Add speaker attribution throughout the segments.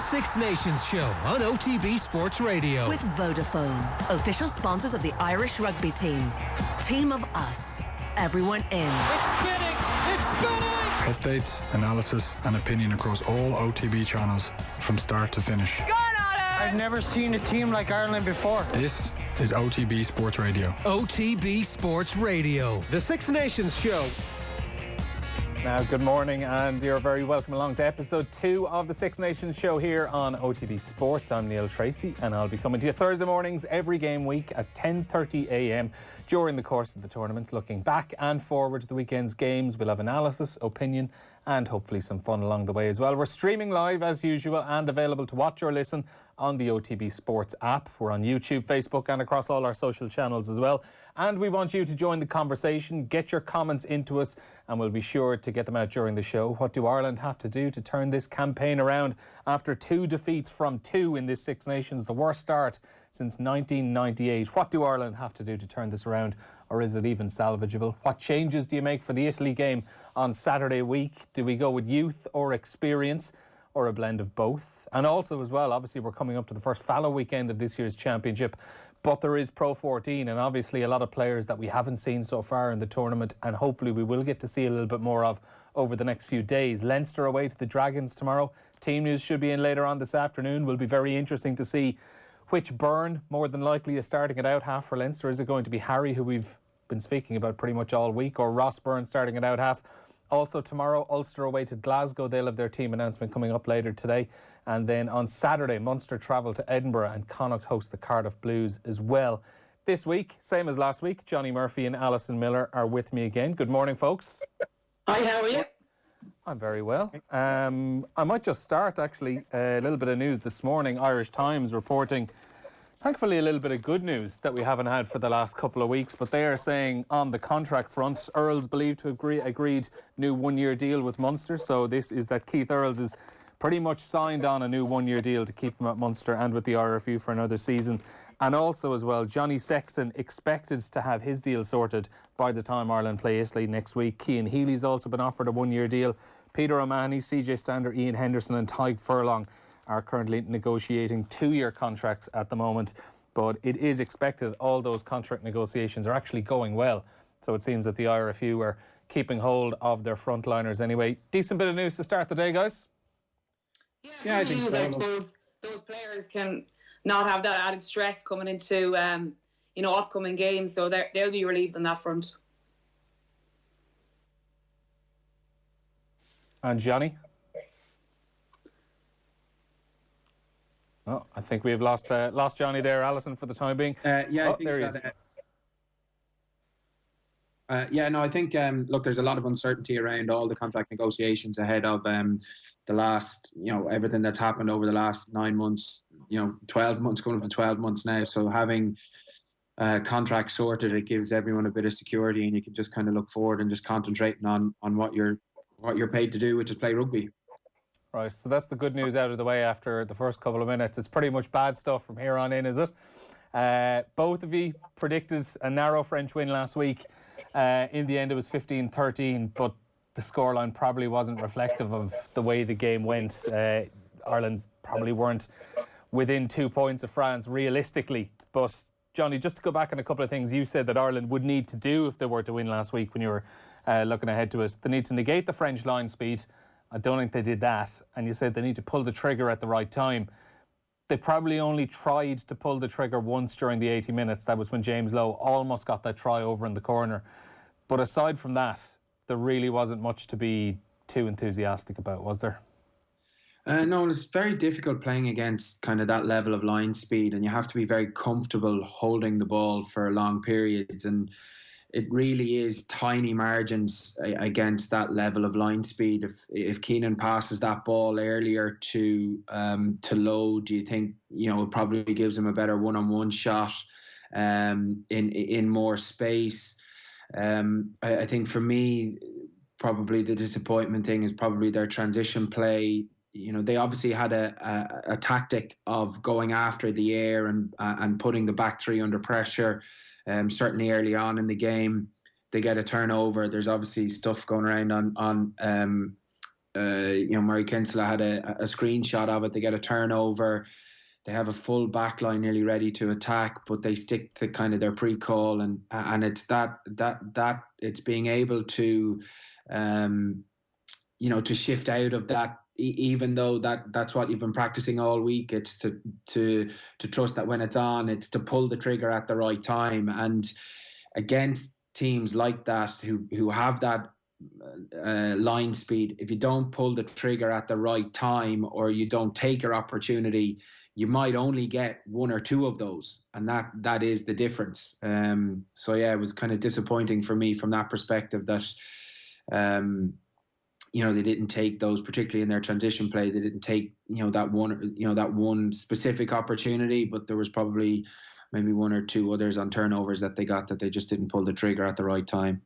Speaker 1: Six Nations Show on OTB Sports Radio.
Speaker 2: With Vodafone, official sponsors of the Irish rugby team. Team of us. Everyone in.
Speaker 3: It's spinning! It's spinning!
Speaker 4: Updates, analysis and opinion across all OTB channels from start to finish.
Speaker 5: Gone on it!
Speaker 6: I've never seen a team like Ireland before.
Speaker 4: This is OTB Sports Radio.
Speaker 1: OTB Sports Radio. The Six Nations Show.
Speaker 7: Now, good morning, and you're very welcome along to episode 2 of the Six Nations Show here on OTB Sports. I'm Neil Treacy, and I'll be coming to you Thursday mornings every game week at 10:30 a.m. during the course of the tournament, looking back and forward to the weekend's games. We'll have analysis, opinion, and hopefully some fun along the way as well. We're streaming live as usual and available to watch or listen on the OTB Sports app. We're on YouTube, Facebook, and across all our social channels as well. And we want you to join the conversation, get your comments into us, and we'll be sure to get them out during the show. What do Ireland have to do to turn this campaign around after 2 defeats from 2 in this Six Nations, the worst start since 1998? What do Ireland have to do to turn this around, or is it even salvageable? What changes do you make for the Italy game on Saturday week? Do we go with youth or experience, or a blend of both? And also as well, obviously we're coming up to the first fallow weekend of this year's championship, but there is Pro 14 and obviously a lot of players that we haven't seen so far in the tournament, and hopefully we will get to see a little bit more of over the next few days. Leinster away to the Dragons tomorrow. Team news should be in later on this afternoon. Will be very interesting to see which Byrne more than likely is starting it out half for Leinster. Is it going to be Harry, who we've been speaking about pretty much all week, or Ross Byrne starting it out half? Also tomorrow, Ulster away to Glasgow. They'll have their team announcement coming up later today. And then on Saturday, Munster travel to Edinburgh and Connacht host the Cardiff Blues as well. This week, same as last week, Johne Murphy and Alison Miller are with me again. Good morning, folks.
Speaker 5: Hi, how are you?
Speaker 7: I'm very well. I might just start, actually, a little bit of news this morning. Irish Times reporting, thankfully, a little bit of good news that we haven't had for the last couple of weeks, but they are saying on the contract front, Earls believed to have agreed new one-year deal with Munster. So this is that Keith Earls is pretty much signed on a new one-year deal to keep him at Munster and with the RFU for another season. And also as well, Johnny Sexton expected to have his deal sorted by the time Ireland play Italy next week. Cian Healy's also been offered a one-year deal. Peter O'Mahony, CJ Stander, Ian Henderson and Tadhg Furlong are currently negotiating 2-year contracts at the moment. But it is expected all those contract negotiations are actually going well. So it seems that the RFU are keeping hold of their frontliners anyway. Decent bit of news to start the day, guys.
Speaker 5: Yeah, I think so. I suppose those players can not have that added stress coming into upcoming games, so they'll be relieved on that front.
Speaker 7: And Johnny? Oh, I think we've lost Johnny there, Alison, for the time being.
Speaker 8: I think
Speaker 7: there he is.
Speaker 8: I think, look, there's a lot of uncertainty around all the contract negotiations ahead of the last, everything that's happened over the last 9 months, 12 months, going up to 12 months now. So having contracts sorted, it gives everyone a bit of security, and you can just kind of look forward and just concentrating on what you're paid to do, which is play rugby.
Speaker 7: Right, so that's the good news out of the way after the first couple of minutes. It's pretty much bad stuff from here on in, is it? Both of you predicted a narrow French win last week. In the end, it was 15-13, but the scoreline probably wasn't reflective of the way the game went. Ireland probably weren't within 2 points of France realistically. But, Johnny, just to go back on a couple of things you said that Ireland would need to do if they were to win last week when you were looking ahead to it. They need to negate the French line speed. I don't think they did that. And you said they need to pull the trigger at the right time. They probably only tried to pull the trigger once during the 80 minutes. That was when James Lowe almost got that try over in the corner. But aside from that, there really wasn't much to be too enthusiastic about, was there?
Speaker 8: No, it's very difficult playing against kind of that level of line speed, and you have to be very comfortable holding the ball for long periods. And it really is tiny margins against that level of line speed. If Keenan passes that ball earlier to Lowe, do you think it probably gives him a better one-on-one shot in more space? I think for me, probably the disappointment thing is probably their transition play. They obviously had a tactic of going after the air and putting the back three under pressure. Certainly early on in the game, they get a turnover. There's obviously stuff going around on Murray Kinsella had a screenshot of it. They get a turnover. They have a full back line nearly ready to attack, but they stick to kind of their pre-call, and it's that it's being able to, to shift out of that, even though that's what you've been practicing all week. It's to trust that when it's on, it's to pull the trigger at the right time. And against teams like that who have that line speed, if you don't pull the trigger at the right time, or you don't take your opportunity, you might only get one or two of those, and that is the difference. So yeah, it was kind of disappointing for me from that perspective that they didn't take those, particularly in their transition play. They didn't take that one specific opportunity, but there was probably maybe one or two others on turnovers that they got that they just didn't pull the trigger at the right time.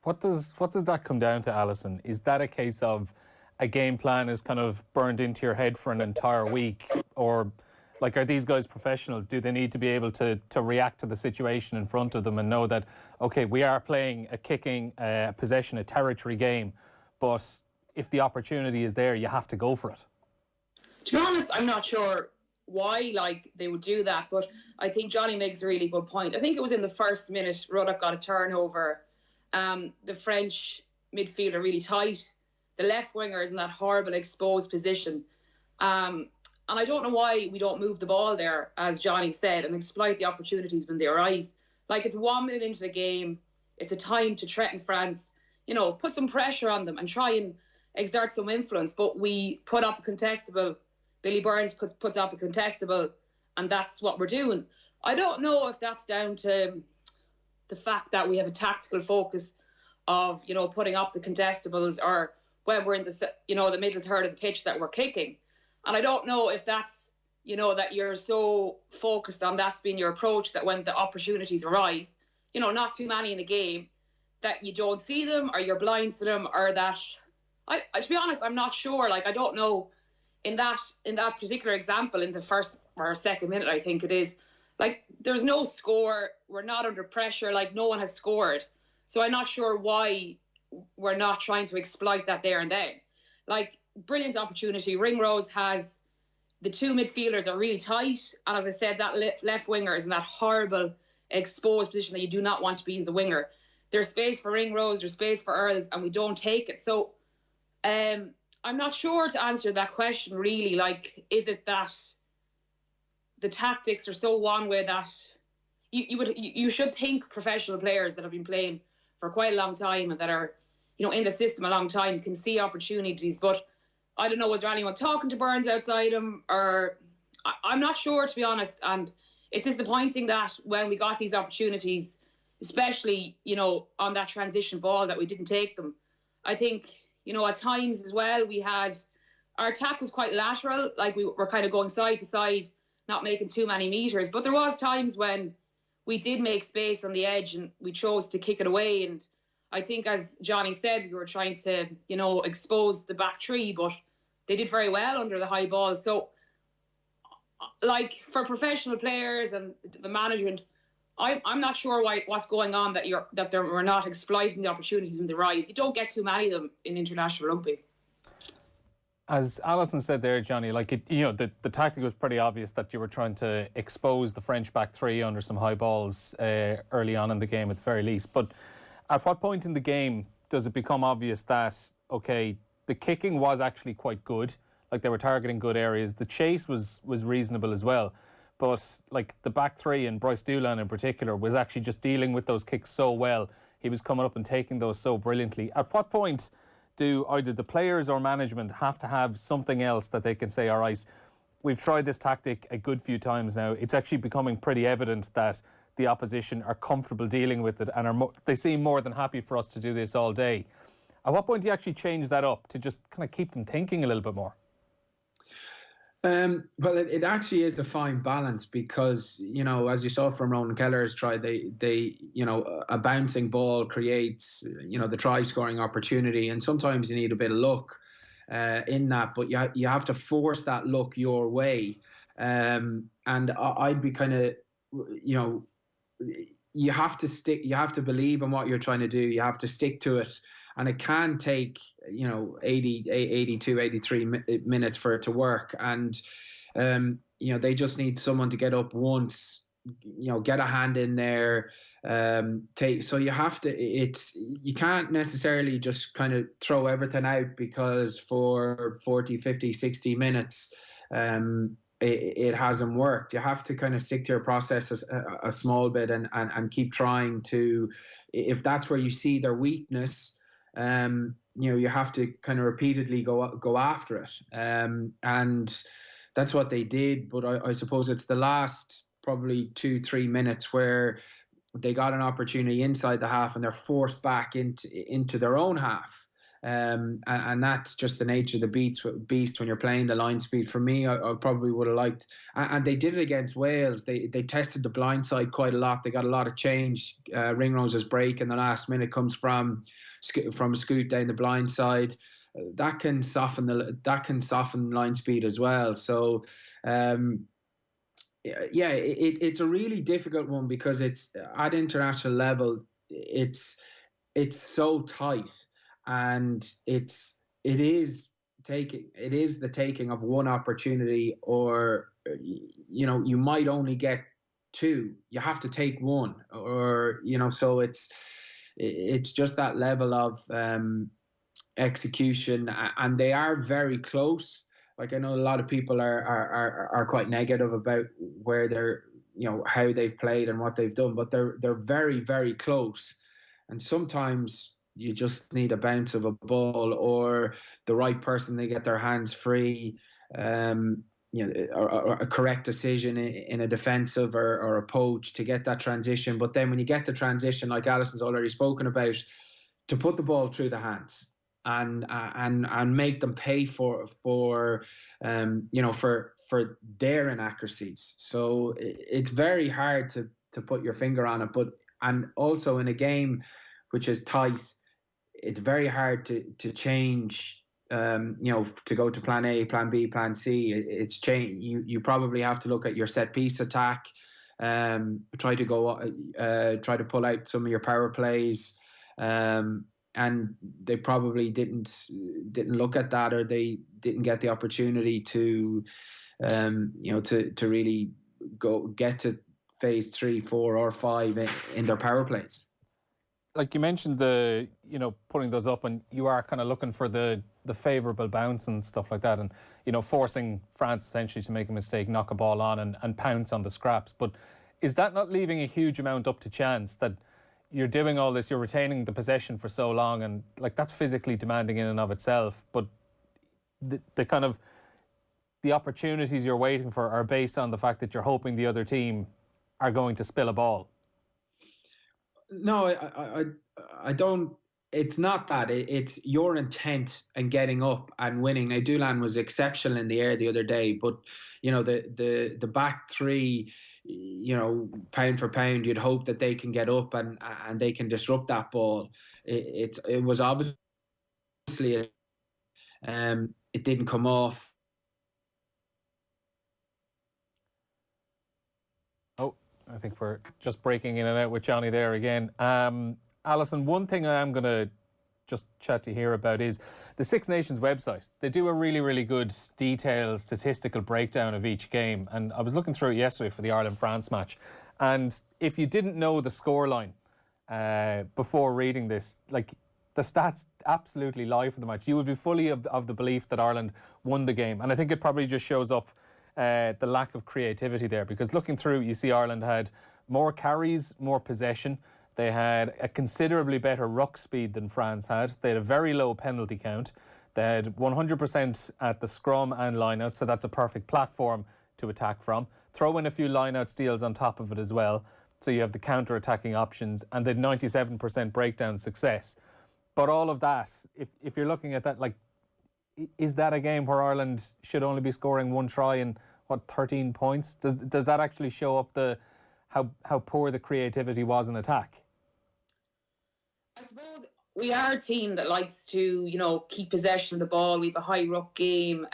Speaker 7: What does that come down to, Alison? Is that a case of a game plan is kind of burned into your head for an entire week? Or, like, are these guys professionals? Do they need to be able to react to the situation in front of them and know that, okay, we are playing a kicking, possession, a territory game, but if the opportunity is there, you have to go for it?
Speaker 5: To be honest, I'm not sure why they would do that, but I think Johnny makes a really good point. I think it was in the first minute, Ruddock got a turnover. The French midfielder really tight. The left winger is in that horrible exposed position. And I don't know why we don't move the ball there, as Johnny said, and exploit the opportunities when they arise. It's 1 minute into the game. It's a time to threaten France, put some pressure on them and try and exert some influence. But we put up a contestable. Billy Burns puts up a contestable, and that's what we're doing. I don't know if that's down to the fact that we have a tactical focus of, putting up the contestables, or when we're in the middle third of the pitch that we're kicking. And I don't know if that's, that you're so focused on that's been your approach that when the opportunities arise, not too many in a game, that you don't see them, or you're blind to them, or that... to be honest, I'm not sure. I don't know. In that particular example, in the first or second minute, I think it is, there's no score. We're not under pressure. No one has scored. So I'm not sure why we're not trying to exploit that there and then. Brilliant opportunity. Ringrose has the two midfielders are really tight. And as I said, that left winger is in that horrible exposed position that you do not want to be as the winger. There's space for Ringrose, there's space for Earls, and we don't take it. So I'm not sure to answer that question really. Is it that the tactics are so one way that you should think professional players that have been playing for quite a long time and that are in the system a long time can see opportunities. But I don't know, was there anyone talking to Burns outside him, or I'm not sure, to be honest. And it's disappointing that when we got these opportunities, especially on that transition ball, that we didn't take them. I think at times as well, our attack was quite lateral, we were kind of going side to side, not making too many meters. But there was times when we did make space on the edge and we chose to kick it away. And I think, as Johnny said, we were trying to, expose the back three, but they did very well under the high ball. So, for professional players and the management, I'm not sure what's going on that we're not exploiting the opportunities when they rise. You don't get too many of them in international rugby.
Speaker 7: As Alison said there, Johnny, the tactic was pretty obvious that you were trying to expose the French back three under some high balls early on in the game at the very least. But at what point in the game does it become obvious that, okay, the kicking was actually quite good, they were targeting good areas, the chase was reasonable as well, but the back three, and Bryce Doolan in particular, was actually just dealing with those kicks so well. He was coming up and taking those so brilliantly. At what point do either the players or management have to have something else that they can say, all right, we've tried this tactic a good few times now, it's actually becoming pretty evident that the opposition are comfortable dealing with it and they seem more than happy for us to do this all day? At what point do you actually change that up to just kind of keep them thinking a little bit more?
Speaker 8: Well, it actually is a fine balance because, as you saw from Ronan Keller's try, they a bouncing ball creates, the try scoring opportunity, and sometimes you need a bit of luck in that, but you have to force that luck your way. And I'd be kind of, you have to believe in what you're trying to do. You have to stick to it. and it can take 82, 83 minutes for it to work. And they just need someone to get up once, get a hand in there. So you have to. You can't necessarily just kind of throw everything out, because for 40, 50, 60 minutes, it hasn't worked. You have to kind of stick to your process a small bit and keep trying to. If that's where you see their weakness, you have to kind of repeatedly go after it. And that's what they did. But I suppose it's the last probably 2-3 minutes where they got an opportunity inside the half and they're forced back into their own half. And that's just the nature of the beast when you're playing the line speed. For me, I probably would have liked, and they did it against Wales. They tested the blind side quite a lot. They got a lot of change. Ringrose's break in the last minute comes from Scoot down the blind side. That can soften line speed as well. So it's a really difficult one, because it's at international level. It's so tight. And it is the taking of one opportunity, or you might only get two. You have to take one, or so it's just that level of execution, and they are very close. Like, I know a lot of people are quite negative about where they're how they've played and what they've done, but they're very, very close, and sometimes you just need a bounce of a ball or the right person. They get their hands free, or a correct decision in a defensive or a poach to get that transition. But then when you get the transition, like Alison's already spoken about, to put the ball through the hands and make them pay for their inaccuracies. So it's very hard to put your finger on it. And also in a game which is tight, it's very hard to change, to go to plan A, plan B, plan C. It's change. You probably have to look at your set piece attack, try to pull out some of your power plays, and they probably didn't look at that, or they didn't get the opportunity to really get to phase 3, 4, or 5 in their power plays.
Speaker 7: Like you mentioned, putting those up, and you are kind of looking for the favourable bounce and stuff like that, and forcing France essentially to make a mistake, knock a ball on and pounce on the scraps. But is that not leaving a huge amount up to chance, that you're doing all this, you're retaining the possession for so long, and like that's physically demanding in and of itself, but the kind of the opportunities you're waiting for are based on the fact that you're hoping the other team are going to spill a ball?
Speaker 8: No, I don't. It's not that. It's your intent and getting up and winning. Now, Doolan was exceptional in the air the other day, but the back three, pound for pound, you'd hope that they can get up and they can disrupt that ball. It was obviously it didn't come off.
Speaker 7: I think we're just breaking in and out with Johnny there again. Alison, one thing I am going to just chat to you here about is the Six Nations website. They do a really, really good detailed statistical breakdown of each game. And I was looking through it yesterday for the Ireland-France match. And if you didn't know the scoreline before reading this, like the stats absolutely lie for the match. You would be fully of the belief that Ireland won the game. And I think it probably just shows up the lack of creativity there, because looking through, you see Ireland had more carries, more possession. They had a considerably better ruck speed than France had. They had a very low penalty count. They had 100% at the scrum and line-out, so that's a perfect platform to attack from. Throw in a few line-out steals on top of it as well, so you have the counter-attacking options, and they had 97% breakdown success. But all of that, if you're looking at that, like, is that a game where Ireland should only be scoring one try and 13 points? Does that actually show up how poor the creativity was in attack?
Speaker 5: I suppose we are a team that likes to, keep possession of the ball. We have a high ruck game.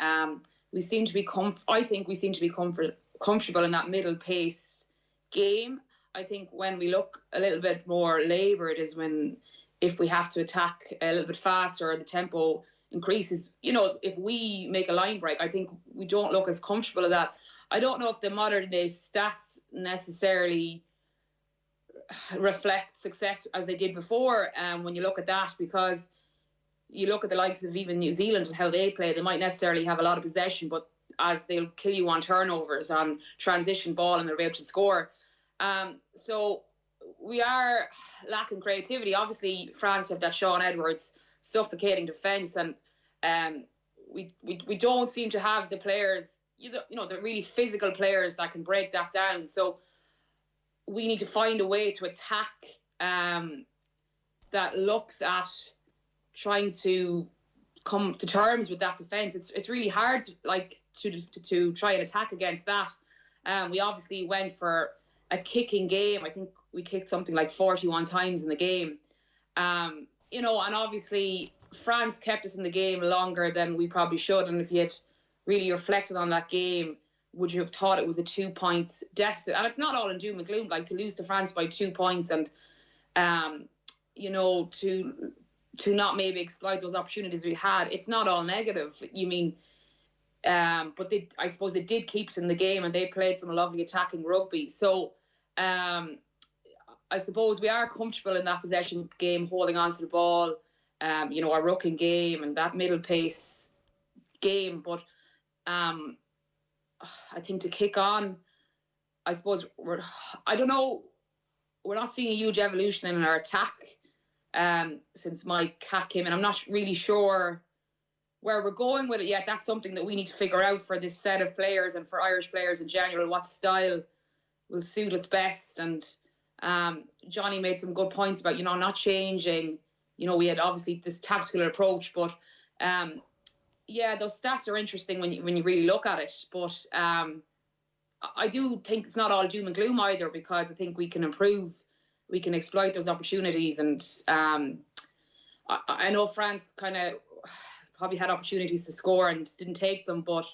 Speaker 5: We seem to be I think we seem to be comfortable in that middle pace game. I think when we look a little bit more laboured is when if we have to attack a little bit faster or the tempo increases, if we make a line break, I think we don't look as comfortable at that. I don't know if the modern day stats necessarily reflect success as they did before when you look at that, because you look at the likes of even New Zealand and how they play, they might necessarily have a lot of possession, but as they'll kill you on turnovers, on transition ball, and they'll be able to score. So we are lacking creativity. Obviously, France have that Shaun Edwards suffocating defence, and we don't seem to have the players, the really physical players that can break that down. So we need to find a way to attack that looks at trying to come to terms with that defence. It's really hard, to try and attack against that. We obviously went for a kicking game. I think we kicked something like 41 times in the game. And obviously France kept us in the game longer than we probably should. And if you had really reflected on that game, would you have thought it was a 2-point deficit? And it's not all in doom and gloom, to lose to France by 2 points and, to not maybe exploit those opportunities we had. It's not all negative. But I suppose they did keep us in the game, and they played some lovely attacking rugby. So I suppose we are comfortable in that possession game, holding on to the ball, our rucking game and that middle pace game. But I think to kick on, I suppose we're not seeing a huge evolution in our attack since Mike Cat came in. I'm not really sure where we're going with it yet. That's something that we need to figure out for this set of players and for Irish players in general, what style will suit us best. And Johnny made some good points about, not changing. We had obviously this tactical approach, but those stats are interesting when you really look at it. But I do think it's not all doom and gloom either, because I think we can improve, we can exploit those opportunities. And I know France kind of probably had opportunities to score and didn't take them, but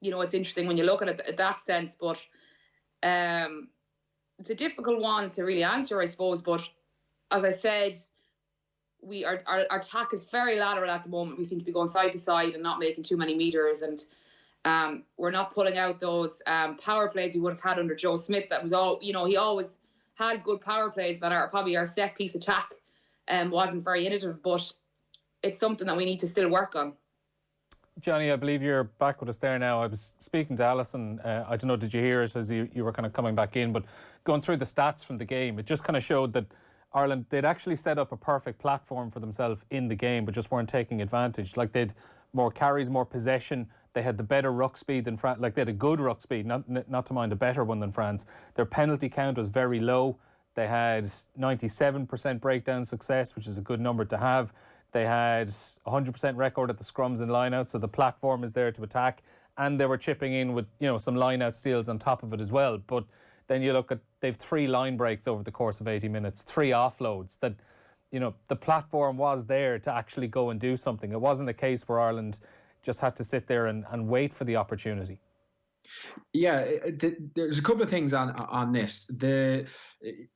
Speaker 5: it's interesting when you look at it in that sense. But it's a difficult one to really answer, I suppose. But as I said, our attack is very lateral at the moment. We seem to be going side to side and not making too many meters, and we're not pulling out those power plays we would have had under Joe Smith. That was all, he always had good power plays, but probably our set piece attack wasn't very innovative. But it's something that we need to still work on.
Speaker 7: Johnny, I believe you're back with us there now. I was speaking to Alison. I don't know, did you hear it as you were kind of coming back in? But going through the stats from the game, it just kind of showed that Ireland, they'd actually set up a perfect platform for themselves in the game, but just weren't taking advantage. They'd more carries, more possession. They had the better ruck speed than France. They had a good ruck speed, not to mind a better one than France. Their penalty count was very low. They had 97% breakdown success, which is a good number to have. They had 100% record at the scrums and lineouts, so the platform is there to attack. And they were chipping in with, some lineout steals on top of it as well. But then you look at, they've 3 line breaks over the course of 80 minutes, 3 offloads. That, the platform was there to actually go and do something. It wasn't a case where Ireland just had to sit there and wait for the opportunity.
Speaker 8: Yeah, there's a couple of things on this.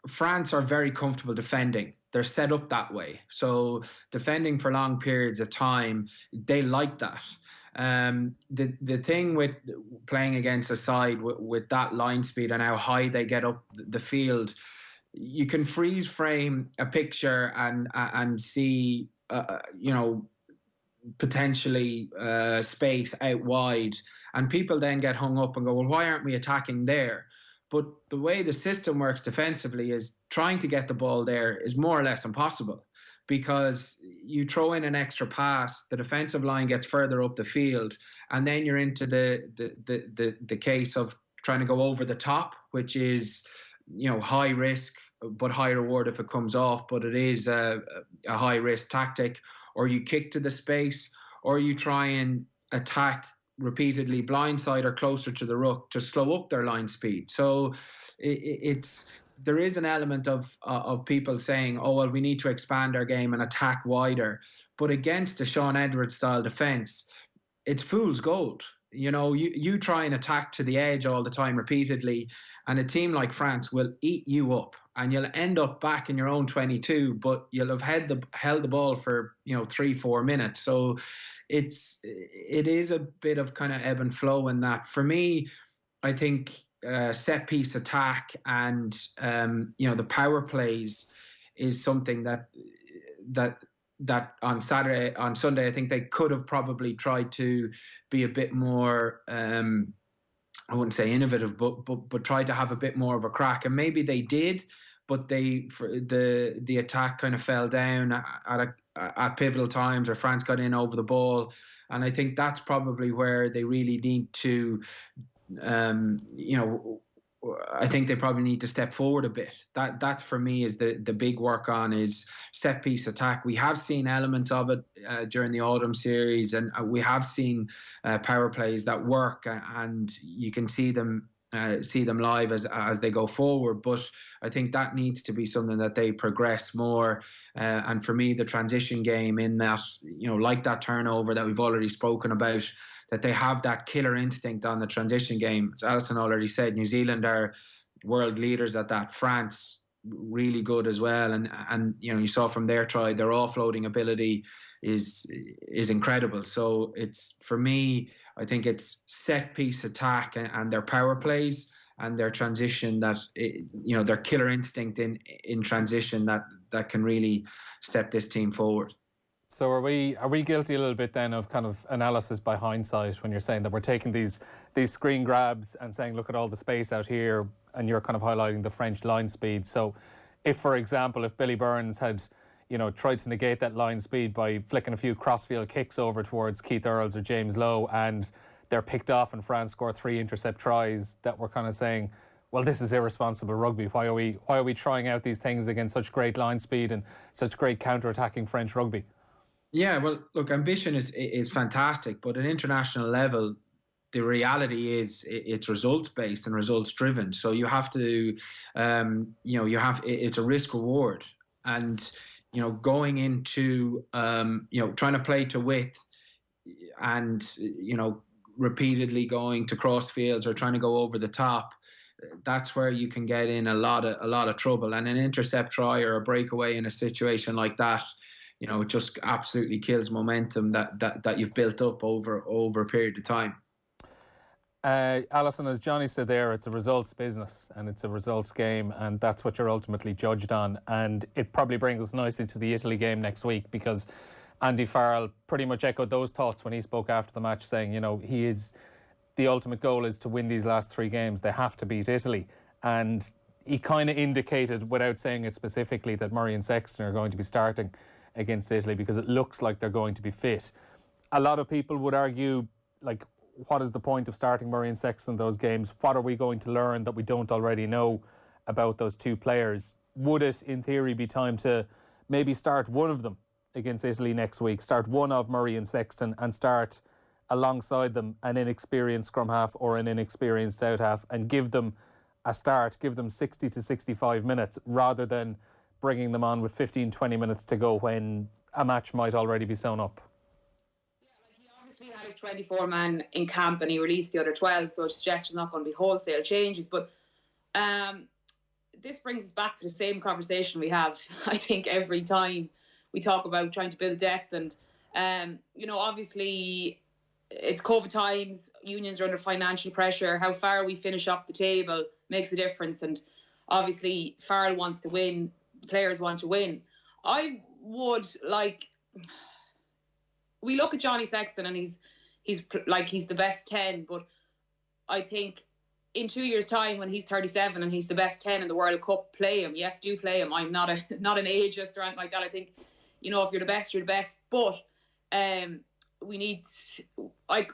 Speaker 8: France are very comfortable defending. They're set up that way. So defending for long periods of time, they like that. The thing with playing against a side with that line speed and how high they get up the field, you can freeze frame a picture and see, potentially space out wide, and people then get hung up and go, well, why aren't we attacking there? But the way the system works defensively is trying to get the ball there is more or less impossible, because you throw in an extra pass, the defensive line gets further up the field, and then you're into the case of trying to go over the top, which is, high risk but high reward if it comes off, but it is a high risk tactic. Or you kick to the space, or you try and attack repeatedly blindside or closer to the ruck to slow up their line speed. So there is an element of people saying, oh, well, we need to expand our game and attack wider. But against a Shaun Edwards style defence, it's fool's gold. You try and attack to the edge all the time repeatedly, and a team like France will eat you up. and you'll end up back in your own 22, but you'll have held the ball for 3-4 minutes. So it is a bit of kind of ebb and flow in that. For me, I think set piece attack and the power plays is something that on Sunday, I think they could have probably tried to be a bit more, I wouldn't say innovative, but tried to have a bit more of a crack, and maybe they did, but the attack kind of fell down at pivotal times, or France got in over the ball, and I think that's probably where they really need to, I think they probably need to step forward a bit. That for me is the big work on is set piece attack. We have seen elements of it during the autumn series, and we have seen power plays that work, and you can see them live as they go forward. But I think that needs to be something that they progress more. And for me, the transition game in that, like that turnover that we've already spoken about, that they have that killer instinct on the transition game. As Alison already said, New Zealand are world leaders at that. France, really good as well. And you saw from their try, their offloading ability is incredible. So it's, for me, I think it's set piece attack and their power plays and their transition their killer instinct in transition that can really step this team forward.
Speaker 7: So are we guilty a little bit then of kind of analysis by hindsight when you're saying that we're taking these screen grabs and saying, look at all the space out here, and you're kind of highlighting the French line speed. So if, for example, if Billy Burns had, tried to negate that line speed by flicking a few crossfield kicks over towards Keith Earls or James Lowe, and they're picked off and France score 3 intercept tries, that we're kind of saying, well, this is irresponsible rugby. Why are we trying out these things against such great line speed and such great counter-attacking French rugby?
Speaker 8: Yeah, well, look, ambition is fantastic, but at international level, the reality is it's results based and results driven. So you have to, it's a risk reward, and going into trying to play to width, and repeatedly going to crossfields or trying to go over the top. That's where you can get in a lot of trouble, and an intercept try or a breakaway in a situation like that, it just absolutely kills momentum that you've built up over a period of time.
Speaker 7: Alison, as Johnny said there, it's a results business and it's a results game, and that's what you're ultimately judged on. And it probably brings us nicely to the Italy game next week, because Andy Farrell pretty much echoed those thoughts when he spoke after the match, saying, the ultimate goal is to win these last 3 games. They have to beat Italy. And he kind of indicated, without saying it specifically, that Murray and Sexton are going to be starting against Italy because it looks like they're going to be fit. A lot of people would argue, like, what is the point of starting Murray and Sexton in those games? What are we going to learn that we don't already know about those 2 players? Would it, in theory, be time to maybe start one of them against Italy next week? Start one of Murray and Sexton and start alongside them an inexperienced scrum half or an inexperienced out half, and give them a start, give them 60 to 65 minutes, rather than bringing them on with 15-20 minutes to go when a match might already be sewn up?
Speaker 5: He obviously had his 24-man in camp and he released the other 12, so it suggests there's not going to be wholesale changes. But this brings us back to the same conversation we have, I think, every time we talk about trying to build depth. And, obviously it's COVID times, unions are under financial pressure. How far we finish up the table makes a difference. And obviously Farrell wants to win, players want to win. I would we look at Johnny Sexton and he's the best 10, but I think in 2 years' time, when he's 37 and he's the best 10 in the World Cup, play him. Yes, do play him. I'm not an ageist or anything like that. I think, if you're the best, you're the best. But we need, I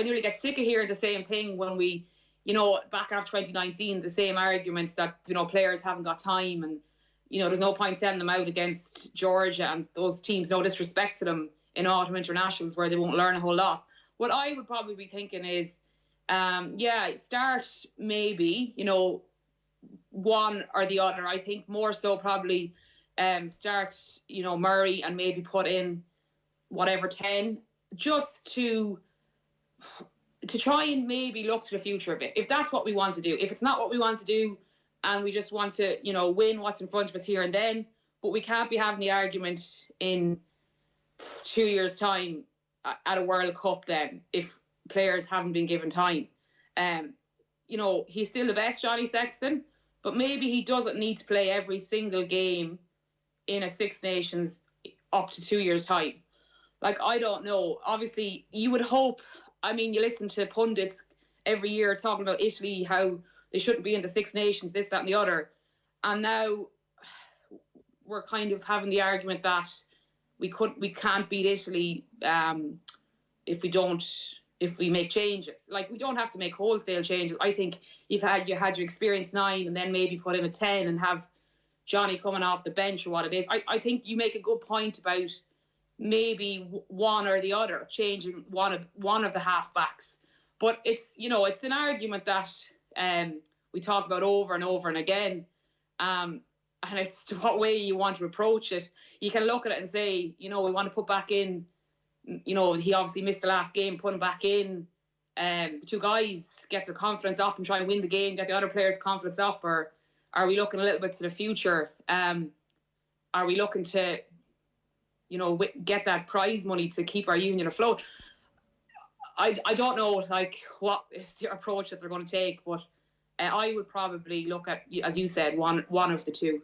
Speaker 5: nearly get sick of hearing the same thing when we, back after 2019, the same arguments that, players haven't got time, and, there's no point sending them out against Georgia and those teams. No disrespect to them in autumn internationals where they won't learn a whole lot. What I would probably be thinking is, start maybe, one or the other. I think more so probably start, Murray, and maybe put in whatever 10, just to try and maybe look to the future a bit. If that's what we want to do. If it's not what we want to do, and we just want to, win what's in front of us here and then. But we can't be having the argument in 2 years' time at a World Cup then if players haven't been given time. He's still the best, Johnny Sexton, but maybe he doesn't need to play every single game in a Six Nations up to 2 years' time. Like, I don't know. Obviously, you would hope. I mean, you listen to pundits every year talking about Italy, how they shouldn't be in the Six Nations, this, that and the other. And now we're kind of having the argument that we can't beat Italy if we make changes. Like, we don't have to make wholesale changes. I think you had your experienced 9 and then maybe put in a 10 and have Johnny coming off the bench or what it is. I think you make a good point about maybe one or the other, changing one of the half-backs. But it's an argument that we talk about over and over and again. And it's to what way you want to approach it. You can look at it and say, we want to put back in, he obviously missed the last game, put him back in. The two guys get their confidence up and try and win the game, get the other players' confidence up, or are we looking a little bit to the future? Are we looking to, get that prize money to keep our union afloat? I don't know, what is the approach that they're going to take, but I would probably look at, as you said, one of the two.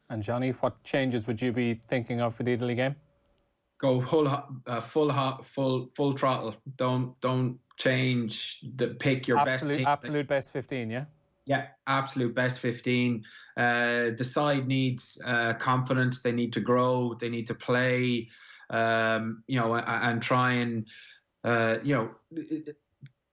Speaker 7: And Johnny, what changes would you be thinking of for the Italy game?
Speaker 8: Go full throttle. Don't change pick your best team.
Speaker 7: Absolute best 15, yeah?
Speaker 8: Yeah, absolute best 15. The side needs confidence. They need to grow. They need to play, and try and,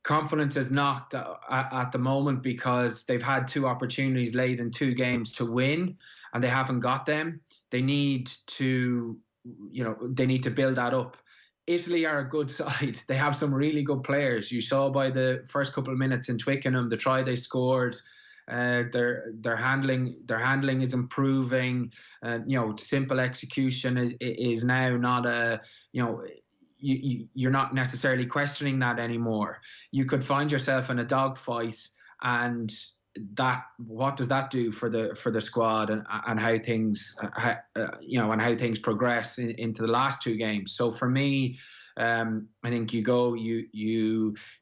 Speaker 8: confidence is knocked at the moment because they've had 2 opportunities late in 2 games to win and they haven't got them. They need to, build that up. Italy are a good side. They have some really good players. You saw by the first couple of minutes in Twickenham, the try they scored. Their handling is improving. Simple execution is now not a, you're not necessarily questioning that anymore. You could find yourself in a dogfight, and what does that do for the squad and how things and how things progress into the last 2 games. So for me, I think you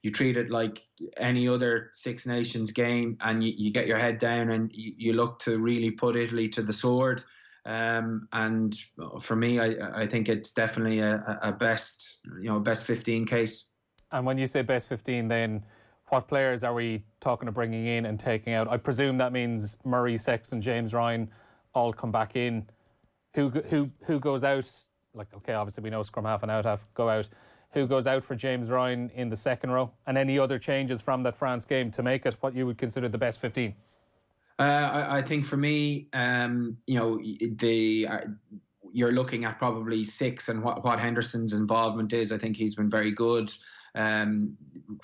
Speaker 8: treat it like any other Six Nations game, and you get your head down and you look to really put Italy to the sword. And for me, I think it's definitely a best 15 case.
Speaker 7: And when you say best 15, then what players are we talking of bringing in and taking out? I presume that means Murray, Sexton, James Ryan all come back in. Who goes out? Like, okay, obviously we know scrum half and out half go out. Who goes out for James Ryan in the second row? And any other changes from that France game to make it what you would consider the best 15?
Speaker 8: I think for me, you're looking at probably 6 and what Henderson's involvement is. I think he's been very good when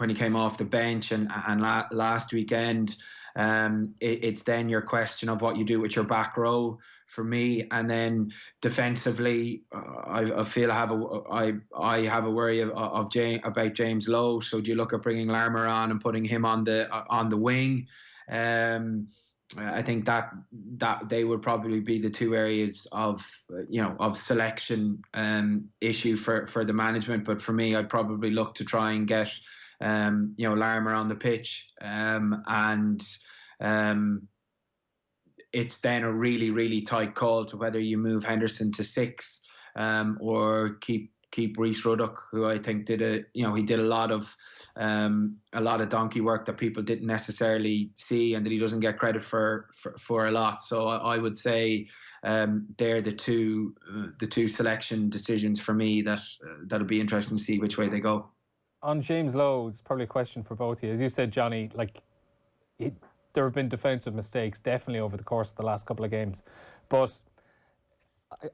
Speaker 8: he came off the bench and last weekend. It's then your question of what you do with your back row for me, and then defensively, I feel I have a worry about James Lowe. So do you look at bringing Larmour on and putting him on the wing? I think that they would probably be the 2 areas of selection issue for the management. But for me, I'd probably look to try and get Larmour on the pitch, and it's then a really, really tight call to whether you move Henderson to 6 or keep Rhys Ruddock, who I think did a lot of donkey work that people didn't necessarily see, and that he doesn't get credit for a lot. So I would say they're the two selection decisions for me that'll be interesting to see which way they go.
Speaker 7: On James Lowe, it's probably a question for both of you. As you said, Johnny, there have been defensive mistakes definitely over the course of the last couple of games, but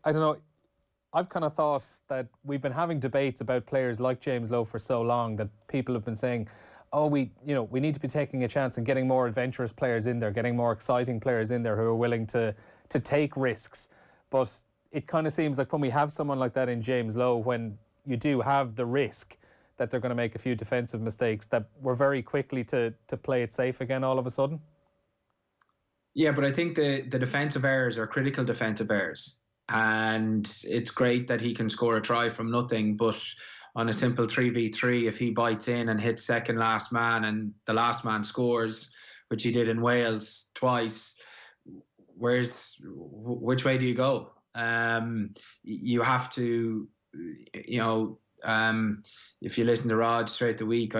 Speaker 7: I don't know. I've kind of thought that we've been having debates about players like James Lowe for so long that people have been saying, we need to be taking a chance and getting more adventurous players in there, getting more exciting players in there who are willing to take risks. But it kind of seems like when we have someone like that in James Lowe, when you do have the risk that they're going to make a few defensive mistakes, that we're very quickly to play it safe again all of a sudden.
Speaker 8: Yeah, but I think the defensive errors are critical defensive errors. And it's great that he can score a try from nothing, but on a simple 3v3, if he bites in and hits second last man and the last man scores, which he did in Wales twice, which way do you go? You have to, if you listen to Rod straight the week,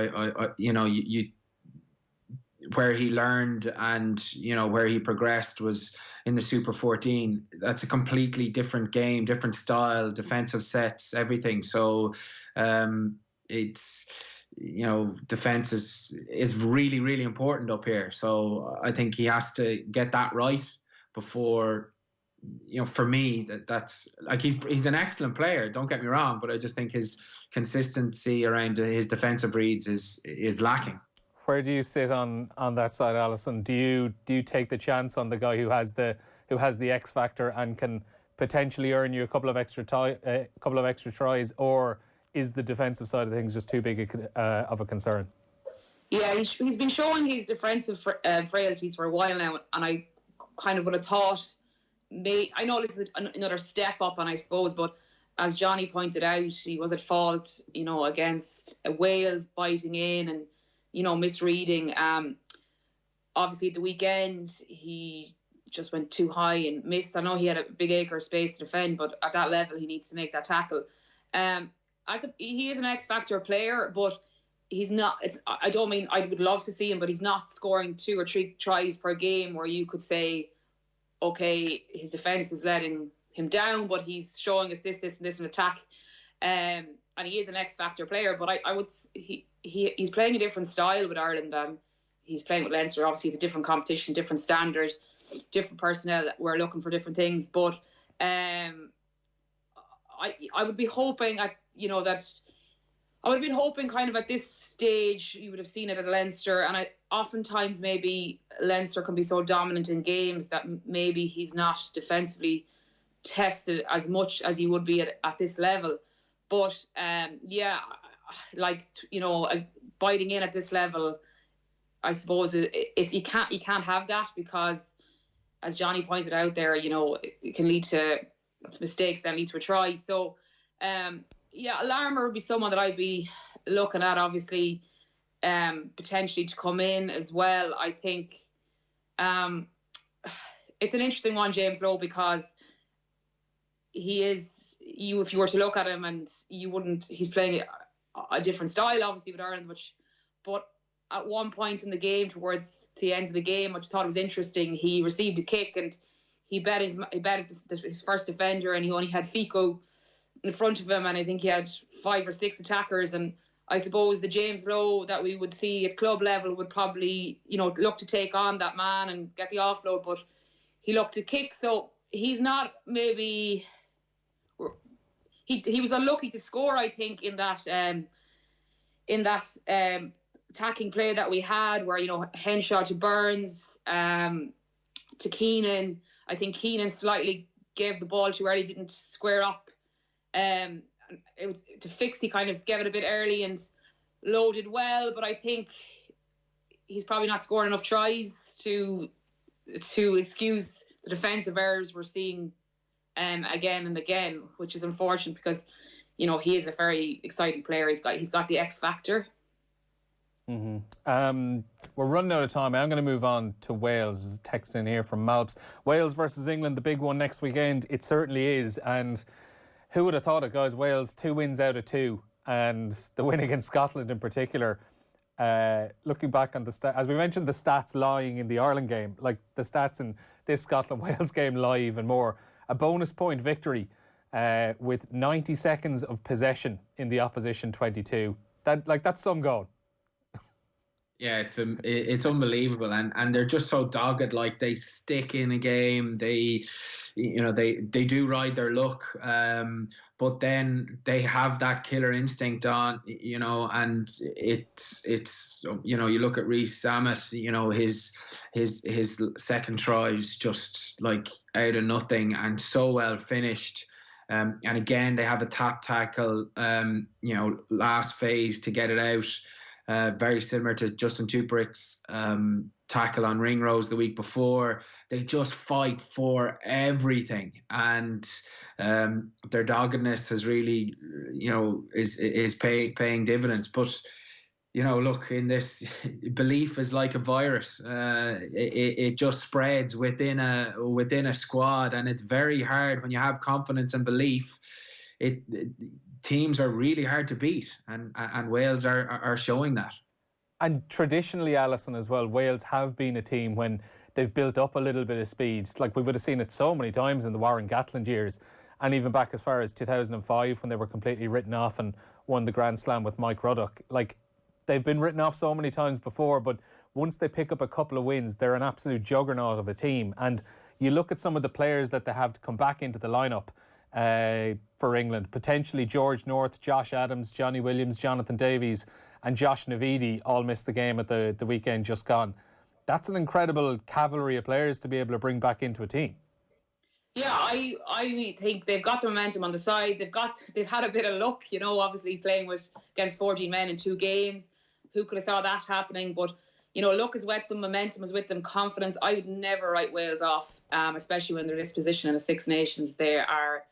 Speaker 8: where he learned and where he progressed was in the Super 14. That's a completely different game, different style, defensive sets, everything. So it's defense is really, really important up here. So I think he has to get that right before. For me, that's like he's an excellent player. Don't get me wrong, but I just think his consistency around his defensive reads is lacking.
Speaker 7: Where do you sit on that side, Alison? Do you take the chance on the guy who has the X factor and can potentially earn you a couple of extra tries, or is the defensive side of things just too big of a concern?
Speaker 5: Yeah, he's been showing his defensive frailties for a while now, and I kind of would have thought, I know this is another step up, and I suppose, but as Johnny pointed out, he was at fault, against Wales biting in and misreading. Obviously, at the weekend, he just went too high and missed. I know he had a big acre of space to defend, but at that level, he needs to make that tackle. He is an X-factor player, but he's not. I don't mean I would love to see him, but he's not scoring 2 or 3 tries per game where you could say, okay, his defence is letting him down, but he's showing us this, and this in attack. And he is an X-factor player, but I would he's playing a different style with Ireland. He's playing with Leinster. Obviously, it's a different competition, different standard, different personnel. We're looking for different things, but I would be hoping that I would have been hoping kind of at this stage you would have seen it at Leinster, and oftentimes maybe Leinster can be so dominant in games that maybe he's not defensively tested as much as he would be at this level. But biting in at this level, I suppose you can't have that, because as Johnny pointed out there, it can lead to mistakes that lead to a try. So Larmour would be someone that I'd be looking at, obviously, potentially to come in as well. I think it's an interesting one, James Lowe, because he is, if you were to look at him, and he's playing a different style, obviously, with Ireland, but at one point in the game, towards the end of the game, which I thought was interesting, he received a kick and he bet his first defender, and he only had Fico in front of him, and I think he had 5 or 6 attackers. And I suppose the James Lowe that we would see at club level would probably, look to take on that man and get the offload, but he looked to kick, so he's not maybe. He was unlucky to score, I think, in that attacking play that we had, where Henshaw to Burns, to Keenan. I think Keenan slightly gave the ball too early, didn't square up. It was to fix. He kind of gave it a bit early and loaded well, but I think he's probably not scoring enough tries to excuse the defensive errors we're seeing again and again, which is unfortunate, because he is a very exciting player. He's got the X factor.
Speaker 7: Mm-hmm. We're running out of time. I'm going to move on to Wales. There's a text in here from Malps. Wales versus England, the big one next weekend. It certainly is. And who would have thought it, guys? Wales, 2 wins out of 2. And the win against Scotland in particular. Looking back on the stats, as we mentioned, the stats lying in the Ireland game, like the stats in this Scotland-Wales game lie even more. A bonus point victory with 90 seconds of possession in the opposition 22. That's some goal.
Speaker 8: Yeah, it's unbelievable, and they're just so dogged. Like, they stick in a game. They do ride their luck, but then they have that killer instinct on. And it's you look at Reece Sammet. His second try is just like out of nothing and so well finished. And again, they have a tap tackle, last phase to get it out. very similar to Justin Tuprick's tackle on Ringrose the week before. They just fight for everything, and their doggedness has really, is paying dividends. But look, in this, belief is like a virus. It just spreads within a squad, and it's very hard when you have confidence and belief. Teams are really hard to beat, and Wales are showing that.
Speaker 7: And traditionally, Alison, as well, Wales have been a team when they've built up a little bit of speed. Like, we would have seen it so many times in the Warren Gatland years, and even back as far as 2005 when they were completely written off and won the Grand Slam with Mike Ruddock. Like, they've been written off so many times before, but once they pick up a couple of wins, they're an absolute juggernaut of a team. And you look at some of the players that they have to come back into the lineup for England, potentially George North, Josh Adams, Johnny Williams, Jonathan Davies and Josh Navidi all missed the game at the weekend just gone. That's an incredible cavalry of players to be able to bring back into a team.
Speaker 5: Yeah, I think they've got the momentum on the side. They've had a bit of luck, obviously playing against 14 men in 2 games. Who could have saw that happening? But luck is with them, momentum is with them, confidence. I would never write Wales off, especially when they're in this position in the Six Nations. They are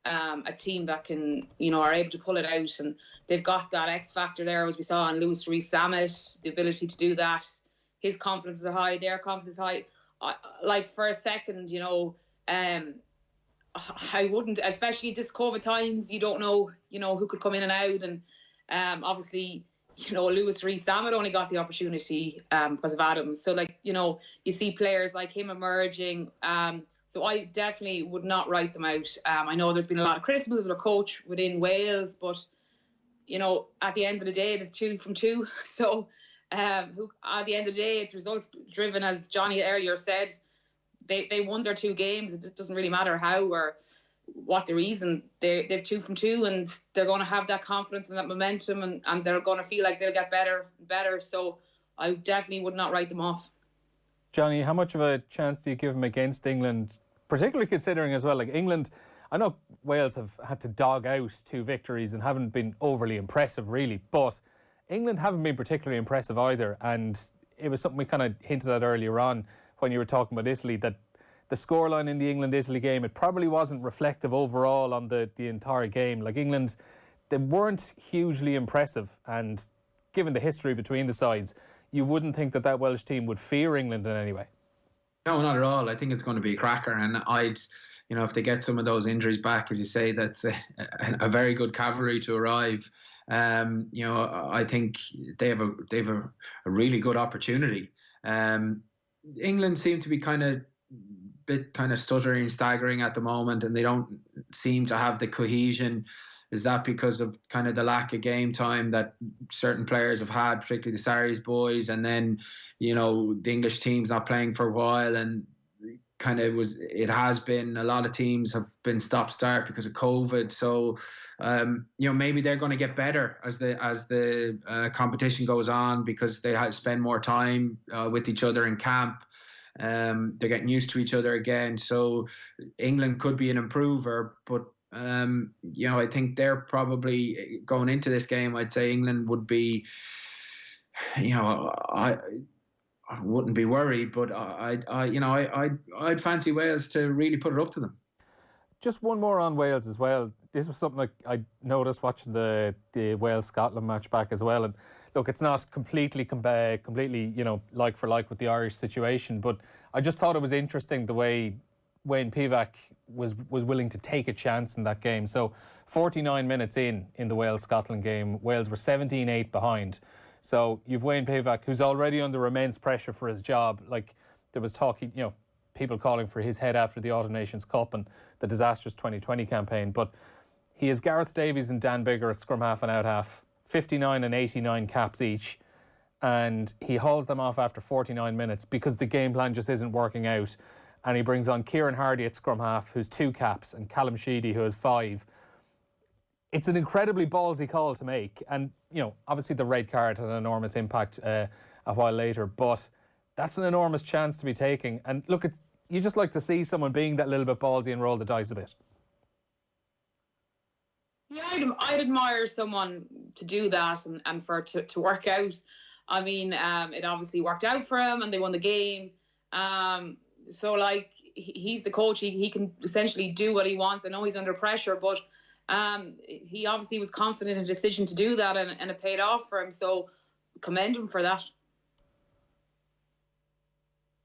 Speaker 5: a team that can, are able to pull it out, and they've got that X factor there, as we saw on Lewis Rees-Zammit, the ability to do that. His confidence is high, their confidence is high. Like, for a second, I wouldn't, especially this COVID times, you don't know, who could come in and out, and obviously, Lewis Rees-Zammit only got the opportunity because of Adams. So, you see players like him emerging. So I definitely would not write them out. I know there's been a lot of criticism of their coach within Wales, but, at the end of the day, they're 2 from 2. So at the end of the day, it's results driven, as Johnny earlier said. They won their 2 games. It doesn't really matter how or what the reason. They've 2 from 2, and they're going to have that confidence and that momentum, and they're going to feel like they'll get better and better. So I definitely would not write them off.
Speaker 7: Johnny, how much of a chance do you give them against England, particularly considering as well, like England, I know Wales have had to dog out 2 victories and haven't been overly impressive really, but England haven't been particularly impressive either, and it was something we kind of hinted at earlier on when you were talking about Italy, that the scoreline in the England-Italy game, it probably wasn't reflective overall on the entire game. Like, England, they weren't hugely impressive, and given the history between the sides, you wouldn't think that Welsh team would fear England in any way.
Speaker 8: No, not at all. I think it's going to be a cracker, and if they get some of those injuries back, as you say, that's a very good cavalry to arrive. I think they have a really good opportunity. England seem to be kind of stuttering, staggering at the moment, and they don't seem to have the cohesion. Is that because of kind of the lack of game time that certain players have had, particularly the Sarries boys, and then, the English team's not playing for a while, and it has been, a lot of teams have been stop-start because of COVID. So, maybe they're going to get better as the competition goes on, because they spend more time with each other in camp. They're getting used to each other again. So England could be an improver, but I think they're probably going into this game. I'd say England would be, I wouldn't be worried, but I'd fancy Wales to really put it up to them.
Speaker 7: Just one more on Wales as well. This was something I noticed watching the Wales-Scotland match back as well. And look, it's not completely like for like with the Irish situation, but I just thought it was interesting the way Wayne Pivac was willing to take a chance in that game. So 49 minutes in the Wales-Scotland game, Wales were 17-8 behind. So you've Wayne Pivac, who's already under immense pressure for his job. Like, there was talking, people calling for his head after the Autumn Nations Cup and the disastrous 2020 campaign. But he has Gareth Davies and Dan Biggar at scrum half and out half, 59 and 89 caps each. And he hauls them off after 49 minutes because the game plan just isn't working out. And he brings on Kieran Hardy at scrum half, who's 2 caps, and Callum Sheedy, who has 5. It's an incredibly ballsy call to make. And, obviously the red card had an enormous impact a while later, but that's an enormous chance to be taking. And look, you just like to see someone being that little bit ballsy and roll the dice a bit.
Speaker 5: Yeah, I'd admire someone to do that and for it to work out. I mean, it obviously worked out for him and they won the game. So, like, he's the coach. He can essentially do what he wants. I know he's under pressure, but he obviously was confident in a decision to do that, and it paid off for him. So, commend him for that.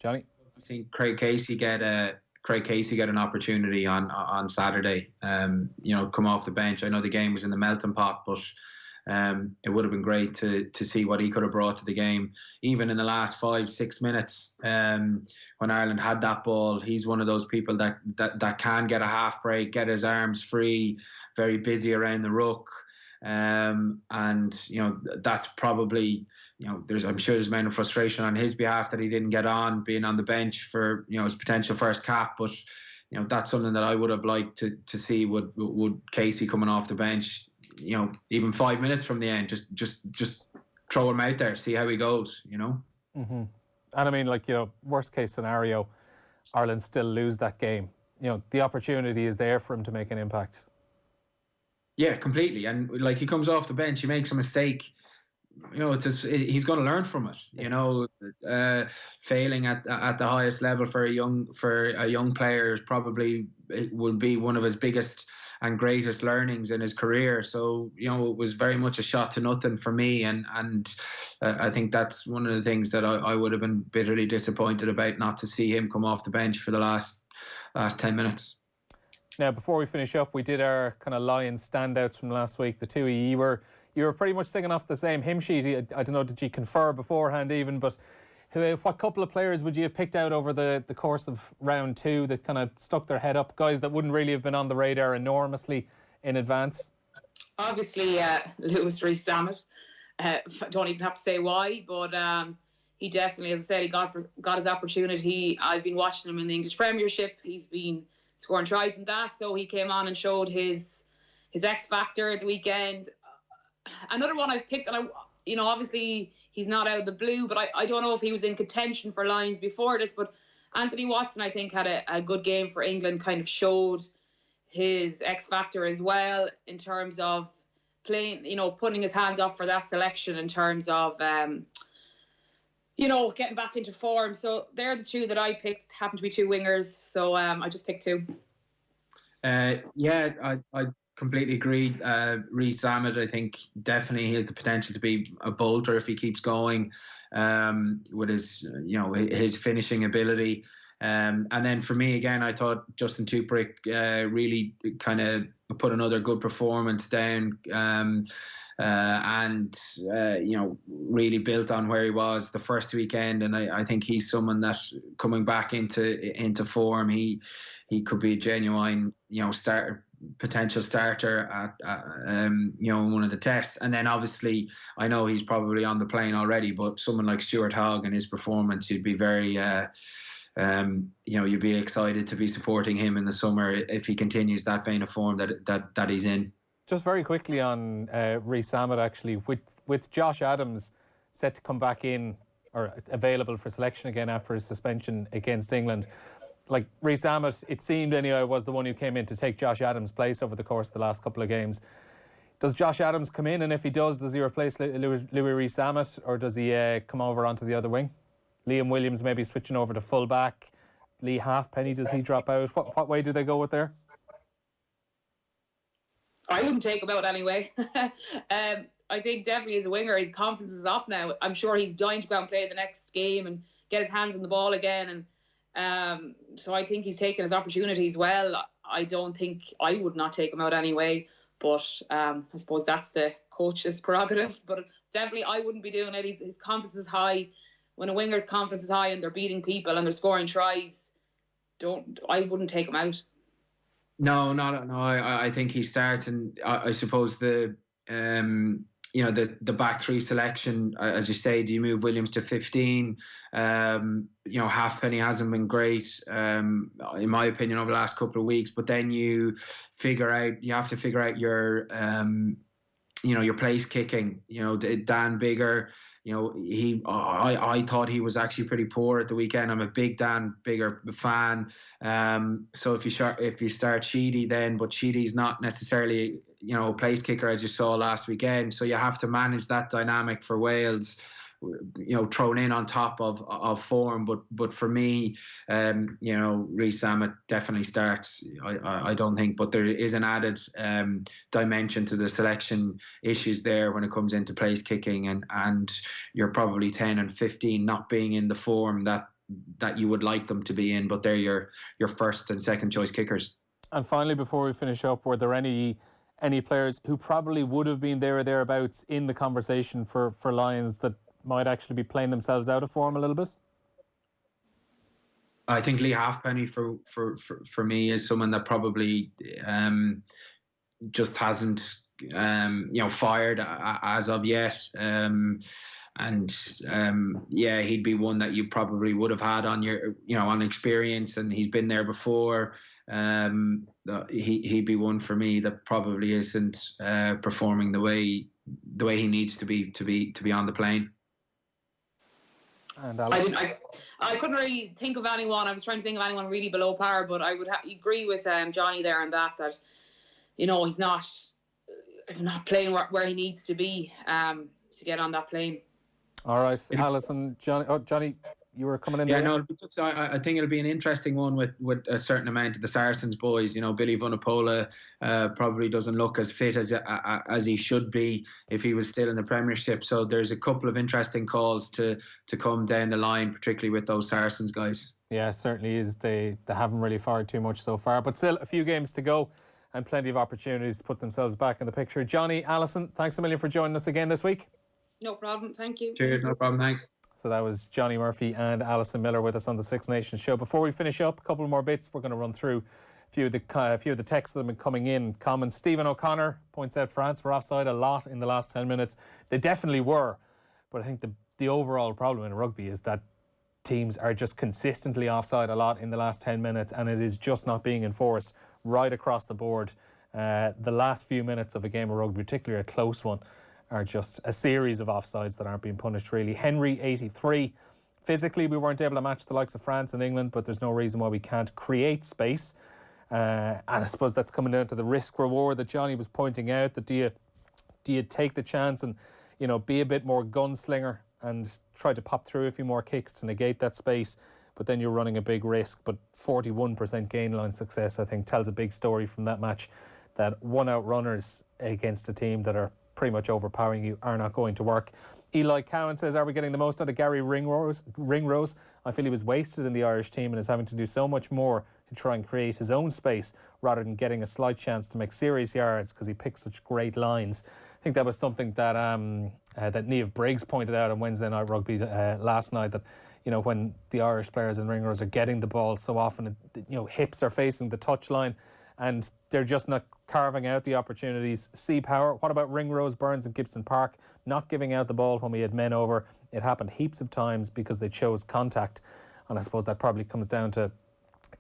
Speaker 7: Johnny?
Speaker 8: I've seen Craig Casey get an opportunity on Saturday. Come off the bench. I know the game was in the melting pot, but it would have been great to see what he could have brought to the game. Even in the last 5-6 minutes, when Ireland had that ball, he's one of those people that can get a half break, get his arms free, very busy around the ruck. And that's probably, I'm sure there's amount of frustration on his behalf that he didn't get on, being on the bench for his potential first cap. But that's something that I would have liked to see. Would Casey coming off the bench, even 5 minutes from the end, just throw him out there, see how he goes.
Speaker 7: Mm-hmm. And I mean, worst case scenario, Ireland still lose that game. The opportunity is there for him to make an impact.
Speaker 8: Yeah, completely. And he comes off the bench, he makes a mistake. He's going to learn from it. Failing at the highest level for a young player is probably, it will be one of his biggest and greatest learnings in his career. So it was very much a shot to nothing for me, and I think that's one of the things that I would have been bitterly disappointed about, not to see him come off the bench for the last 10 minutes.
Speaker 7: Now, before we finish up, we did our kind of Lions standouts from last week. The two of you were pretty much singing off the same hymn sheet. I don't know, did you confer beforehand even, but what couple of players would you have picked out over the course of round two that kind of stuck their head up, guys that wouldn't really have been on the radar enormously in advance?
Speaker 5: Obviously, Lewis Rees-Zammit. Don't even have to say why, but he definitely, as I said, he got his opportunity. I've been watching him in the English Premiership. He's been scoring tries and that, so he came on and showed his X factor at the weekend. Another one I've picked, and obviously he's not out of the blue, but I don't know if he was in contention for Lions before this, but Anthony Watson, I think, had a good game for England, kind of showed his X factor as well in terms of playing, putting his hands up for that selection in terms of getting back into form. So they're the two that I picked. Happen to be two wingers, so I just picked two. I
Speaker 8: completely agree. Rees-Zammit, I think, definitely has the potential to be a bolter if he keeps going with his finishing ability. And then for me, again, I thought Justin Tuprick really kind of put another good performance down. Really built on where he was the first weekend, and I think he's someone that coming back into form, he could be a genuine potential starter at one of the tests. And then obviously I know he's probably on the plane already, but someone like Stuart Hogg and his performance, you'd be very you'd be excited to be supporting him in the summer if he continues that vein of form that he's in.
Speaker 7: Just very quickly on Rees-Zammit, actually, with Josh Adams set to come back in or available for selection again after his suspension against England. Like, Rees-Zammit, it seemed anyway, was the one who came in to take Josh Adams' place over the course of the last couple of games. Does Josh Adams come in, and if he does he replace Louis Rees-Zammit, or does he come over onto the other wing? Liam Williams maybe switching over to full back. Lee Halfpenny, does he drop out? What way do they go with there?
Speaker 5: I wouldn't take him out anyway. I think definitely as a winger, his confidence is up now. I'm sure he's dying to go and play the next game and get his hands on the ball again. And so I think he's taken his opportunities well. I would not take him out anyway. But I suppose that's the coach's prerogative. But definitely I wouldn't be doing it. His confidence is high. When a winger's confidence is high and they're beating people and they're scoring tries, I wouldn't take him out.
Speaker 8: No. I think he starts, and I suppose the back three selection, as you say, do you move Williams to 15? Halfpenny hasn't been great, in my opinion, over the last couple of weeks. But then you have to figure out your place kicking. Dan Biggar, I thought he was actually pretty poor at the weekend. I'm a big Dan Biggar fan. So if you start Sheedy then, but Sheedy's not necessarily a place kicker as you saw last weekend. So you have to manage that dynamic for Wales, thrown in on top of form. But for me, Reece Zammit definitely starts. I don't think, but there is an added dimension to the selection issues there when it comes into place kicking, and you're probably 10 and 15 not being in the form that you would like them to be in, but they're your first and second choice kickers.
Speaker 7: And finally, before we finish up, were there any players who probably would have been there or thereabouts in the conversation for Lions that might actually be playing themselves out of form a little bit?
Speaker 8: I think Lee Halfpenny for me is someone that probably just hasn't fired as of yet. He'd be one that you probably would have had on your on experience, and he's been there before. He'd be one for me that probably isn't performing the way he needs to be on the plane.
Speaker 7: And
Speaker 5: I couldn't really think of anyone. I was trying to think of anyone really below par, but I would agree with Johnny there on that he's not playing where he needs to be to get on that plane.
Speaker 7: All right, Alison, Johnny, you were coming in there.
Speaker 8: Yeah, no, I think it'll be an interesting one with a certain amount of the Saracens boys. Billy Vunipola probably doesn't look as fit as he should be if he was still in the Premiership. So there's a couple of interesting calls to come down the line, particularly with those Saracens guys.
Speaker 7: Yeah, certainly is. They haven't really fired too much so far, but still a few games to go and plenty of opportunities to put themselves back in the picture. Johnny, Alison, thanks a million for joining us again this week.
Speaker 5: No problem, thank you.
Speaker 8: Cheers, no problem, thanks.
Speaker 7: So that was Johne Murphy and Alison Miller with us on the Six Nations show. Before we finish up, a couple more bits. We're going to run through a few of the texts that have been coming in. Comments. Stephen O'Connor points out France were offside a lot in the last 10 minutes. They definitely were. But I think the overall problem in rugby is that teams are just consistently offside a lot in the last 10 minutes, and it is just not being enforced right across the board. The last few minutes of a game of rugby, particularly a close one, are just a series of offsides that aren't being punished, really. Henry, 83. Physically, we weren't able to match the likes of France and England, but there's no reason why we can't create space. And I suppose that's coming down to the risk-reward that Johnny was pointing out, that do you take the chance and, be a bit more gunslinger and try to pop through a few more kicks to negate that space, but then you're running a big risk. But 41% gain line success, I think, tells a big story from that match, that one-out runners against a team that are pretty much overpowering you are not going to work. Eli Cowan says, are we getting the most out of Gary Ringrose? I feel he was wasted in the Irish team and is having to do so much more to try and create his own space rather than getting a slight chance to make serious yards because he picks such great lines. I think that was something that that Niamh Briggs pointed out on Wednesday Night Rugby last night, that when the Irish players and Ringrose are getting the ball so often, hips are facing the touchline and they're just not carving out the opportunities. C Power, what about Ringrose, Burns and Gibson Park not giving out the ball when we had men over? It happened heaps of times because they chose contact. And I suppose that probably comes down to,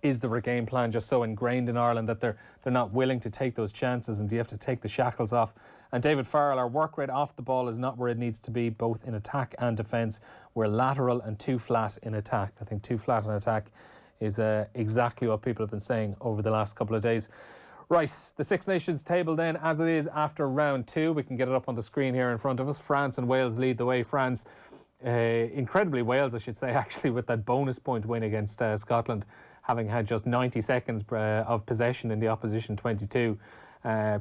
Speaker 7: is the game plan just so ingrained in Ireland that they're not willing to take those chances, and do you have to take the shackles off? And David Farrell, our work rate off the ball is not where it needs to be, both in attack and defence. We're lateral and too flat in attack. I think too flat in attack is exactly what people have been saying over the last couple of days. Right, the Six Nations table then, as it is after round 2. We can get it up on the screen here in front of us. France and Wales lead the way. France, incredibly Wales, I should say, actually, with that bonus point win against Scotland, having had just 90 seconds of possession in the opposition 22.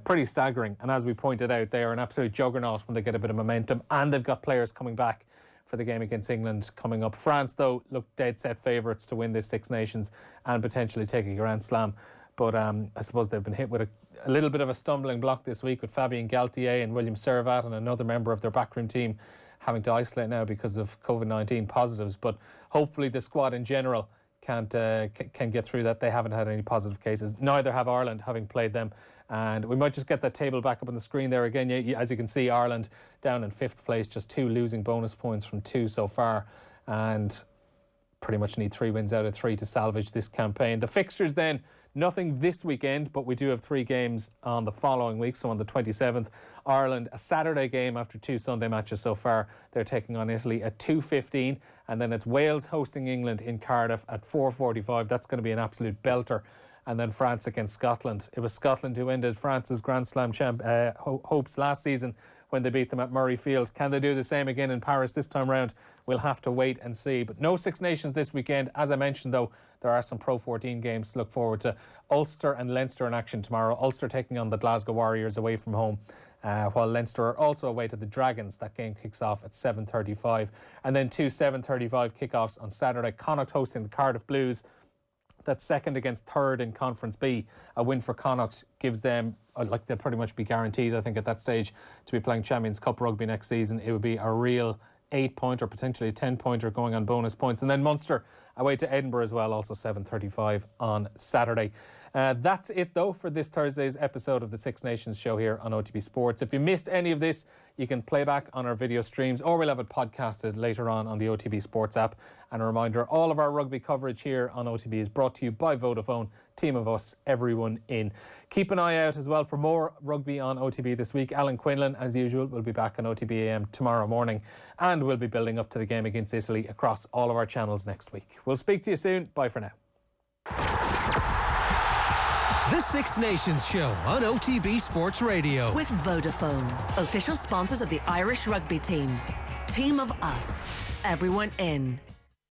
Speaker 7: Pretty staggering. And as we pointed out, they are an absolute juggernaut when they get a bit of momentum, and they've got players coming back for the game against England coming up. France, though, look dead set favourites to win this Six Nations and potentially take a Grand Slam. But I suppose they've been hit with a little bit of a stumbling block this week with Fabien Galtier and William Servat and another member of their backroom team having to isolate now because of COVID-19 positives. But hopefully the squad in general can get through that. They haven't had any positive cases. Neither have Ireland, having played them. And we might just get that table back up on the screen there again. As you can see, Ireland down in 5th place, just 2 losing bonus points from 2 so far. And pretty much need 3 wins out of 3 to salvage this campaign. The fixtures then, Nothing this weekend, but we do have 3 games on the following week. So on the 27th, Ireland, a Saturday game after 2 Sunday matches so far. They're taking on Italy at 2:15, and then it's Wales hosting England in Cardiff at 4:45. That's going to be an absolute belter. And then France against Scotland. It was Scotland who ended France's Grand Slam hopes last season when they beat them at Murrayfield. Can they do the same again in Paris this time round? We'll have to wait and see. But no Six Nations this weekend. As I mentioned, though, there are some Pro 14 games to look forward to. Ulster and Leinster in action tomorrow. Ulster taking on the Glasgow Warriors away from home, while Leinster are also away to the Dragons. That game kicks off at 7:35. And then 2 7:35 kickoffs on Saturday. Connacht hosting the Cardiff Blues. That's second against third in Conference B. A win for Connacht gives them, like, they'll pretty much be guaranteed, I think, at that stage to be playing Champions Cup rugby next season. It would be a real 8-pointer, potentially a 10-pointer going on bonus points. And then Munster away to Edinburgh as well, also 7:35 on Saturday. That's it, though, for this Thursday's episode of the Six Nations show here on OTB Sports. If you missed any of this, you can play back on our video streams, or we'll have it podcasted later on the OTB Sports app. And a reminder, all of our rugby coverage here on OTB is brought to you by Vodafone. Team of us, everyone in. Keep an eye out as well for more rugby on OTB this week. Alan Quinlan, as usual, will be back on OTB AM tomorrow morning, and we'll be building up to the game against Italy across all of our channels next week. We'll speak to you soon. Bye for now.
Speaker 1: The Six Nations Show on OTB Sports Radio.
Speaker 2: With Vodafone, official sponsors of the Irish rugby team. Team of us, everyone in.